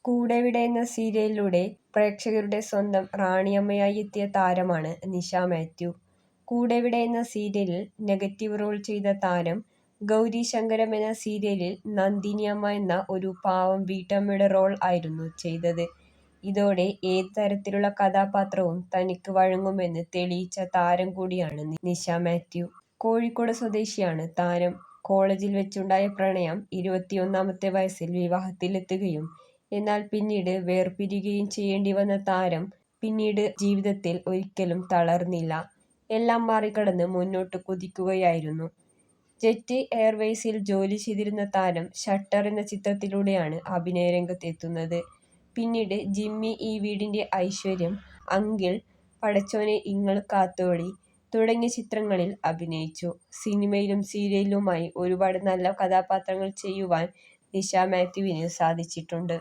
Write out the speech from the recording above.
കൂടെവിടെ എന്ന സീരിയലിലൂടെ പ്രേക്ഷകരുടെ സ്വന്തം റാണിയമ്മയായി എത്തിയ താരമാണ് നിഷ മാത്യു. കൂടെവിടെ എന്ന സീരിയലിൽ നെഗറ്റീവ് റോൾ ചെയ്ത താരം ഗൗരി ശങ്കരം എന്ന സീരിയലിൽ നന്ദിനിയമ്മ എന്ന ഒരു പാവം വീട്ടമ്മയുടെ റോൾ ആയിരുന്നു ചെയ്തത്. ഇതോടെ ഏത് തരത്തിലുള്ള കഥാപാത്രവും തനിക്ക് വഴങ്ങുമെന്ന് തെളിയിച്ച താരം കൂടിയാണ് നിഷ മാത്യു. കോഴിക്കോട് സ്വദേശിയാണ് താരം. കോളേജിൽ വെച്ചുണ്ടായ പ്രണയം 21ാമത്തെ വയസ്സിൽ വിവാഹത്തിലെത്തുകയും എന്നാൽ പിന്നീട് വേർപിരിയുകയും ചെയ്യേണ്ടി വന്ന താരം പിന്നീട് ജീവിതത്തിൽ ഒരിക്കലും തളർന്നില്ല. എല്ലാം മറികടന്ന് മുന്നോട്ട് കുതിക്കുകയായിരുന്നു. ജെറ്റ് എയർവേസിൽ ജോലി ചെയ്തിരുന്ന താരം ഷട്ടർ എന്ന ചിത്രത്തിലൂടെയാണ് അഭിനയ രംഗത്തെത്തുന്നത്. പിന്നീട് ജിമ്മി ഈ വീടിന്റെ ഐശ്വര്യം, അങ്കിൾ, പടച്ചോനെ ഇങ്ങള് കാത്തോളി തുടങ്ങിയ ചിത്രങ്ങളിൽ അഭിനയിച്ചു. സിനിമയിലും സീരിയലിലുമായി ഒരുപാട് നല്ല കഥാപാത്രങ്ങൾ ചെയ്യുവാൻ നിഷ മാത്യുവിന് സാധിച്ചിട്ടുണ്ട്.